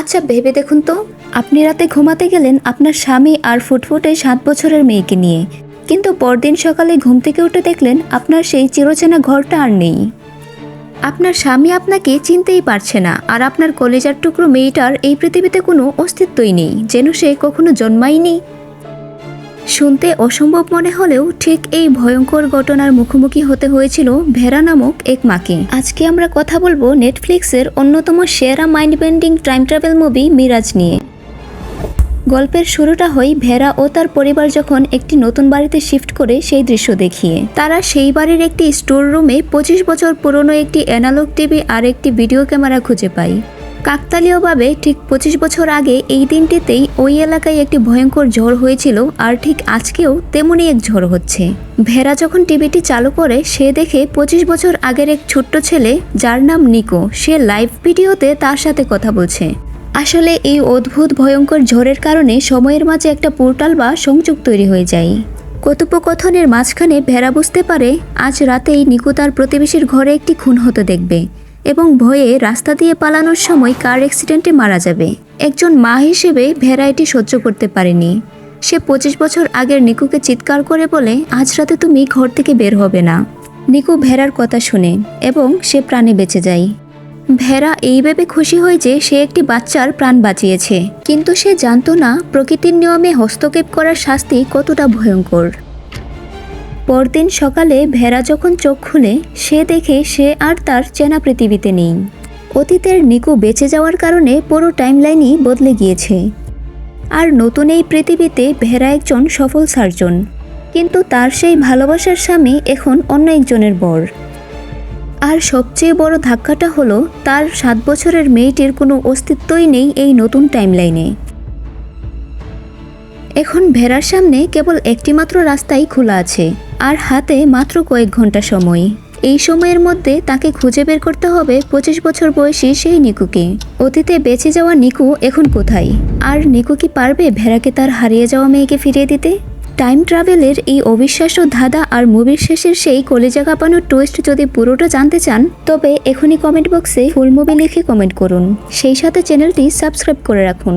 আচ্ছা ভেবে দেখুন তো, আপনি রাতে ঘুমাতে গেলেন আপনার স্বামী আর ফুটফুটে 7 বছরের মেয়েকে নিয়ে, কিন্তু পরদিন সকালে ঘুম থেকে উঠে দেখলেন আপনার সেই চিরচেনা ঘরটা আর নেই। আপনার স্বামী আপনাকে চিনতেই পারছে না, আর আপনার কলেজার টুকরো মেয়েটার এই পৃথিবীতে কোনো অস্তিত্বই নেই, যেন সে কখনো জন্মায়নি। শুনতে অসম্ভব মনে হলেও ঠিক এই ভয়ঙ্কর ঘটনার মুখোমুখি হতে হয়েছিল ভেরা নামক এক মাকে। আজকে আমরা কথা বলবো নেটফ্লিক্সের অন্যতম সেরা mind bending time travel movie Mirage নিয়ে। গল্পের শুরুটা হয় ভেরা ও তার পরিবার যখন একটি নতুন বাড়িতে শিফট করে সেই দৃশ্য দেখিয়ে। তারা সেই বাড়ির একটি স্টোর রুমে 25 বছর পুরনো একটি অ্যানালগ টিভি আর একটি ভিডিও ক্যামেরা খুঁজে পায়। কাকতালীয়ভাবে ঠিক 25 বছর আগে এই দিনটিতেই ওই এলাকায় একটি ভয়ঙ্কর ঝড় হয়েছিল, আর ঠিক আজকেও তেমনই এক ঝড় হচ্ছে। ভেরা যখন টিভিটি চালু করে সে দেখে 25 বছর আগের এক ছোট্ট ছেলে যার নাম নিকো, সে লাইভ ভিডিওতে তার সাথে কথা বলছে। আসলে এই অদ্ভুত ভয়ঙ্কর ঝড়ের কারণে সময়ের মাঝে একটা পোর্টাল বা সংযোগ তৈরি হয়ে যায়। কথোপকথনের মাঝখানে ভেরা বুঝতে পারে আজ রাতেই নিকো তার প্রতিবেশীর ঘরে একটি খুন হতে দেখবে এবং ভয়ে রাস্তা দিয়ে পালানোর সময় কার অ্যাক্সিডেন্টে মারা যাবে। একজন মা হিসেবে ভেরা এটি সহ্য করতে পারেনি। সে 25 বছর আগের নিকুকে চিৎকার করে বলে, আজ রাতে তুমি ঘর থেকে বের হবে না। নিকু ভেরার কথা শুনে এবং সে প্রাণে বেঁচে যায়। ভেরা এই ভেবে খুশি হয় যে সে একটি বাচ্চার প্রাণ বাঁচিয়েছে, কিন্তু সে জানতো না প্রকৃতির নিয়মে হস্তক্ষেপ করার শাস্তি কতটা ভয়ঙ্কর। পরদিন সকালে ভেরা যখন চোখ খুলে সে দেখে সে আর তার চেনা পৃথিবীতে নেই। অতীতের নিকু বেঁচে যাওয়ার কারণে পুরো টাইমলাইনই বদলে গিয়েছে। আর নতুন এই পৃথিবীতে ভেরা একজন সফল সার্জন, কিন্তু তার সেই ভালোবাসার স্বামী এখন অন্য একজনের বর। আর সবচেয়ে বড় ধাক্কাটা হলো তার 7 বছরের মেয়েটির কোনো অস্তিত্বই নেই এই নতুন টাইমলাইনে। এখন ভেরার সামনে কেবল একটি মাত্র রাস্তাই খোলা আছে, আর হাতে মাত্র কয়েক ঘন্টা সময়। এই সময়ের মধ্যে তাকে খুঁজে বের করতে হবে 25 বছর বয়সী সেই নিকুকে। অতীতে বেঁচে যাওয়া নিকু এখন কোথায়, আর নিকু কি পারবে ভেরাকে তার হারিয়ে যাওয়া মেয়েকে ফিরিয়ে দিতে? টাইম ট্রাভেলের এই অবিশ্বাস্য ধাঁধা আর মুভির শেষের সেই কলিজা কাঁপানোর টুইস্ট যদি পুরোটা জানতে চান, তবে এখনই কমেন্ট বক্সে ফুল মুভি লিখে কমেন্ট করুন। সেই সাথে চ্যানেলটি সাবস্ক্রাইব করে রাখুন।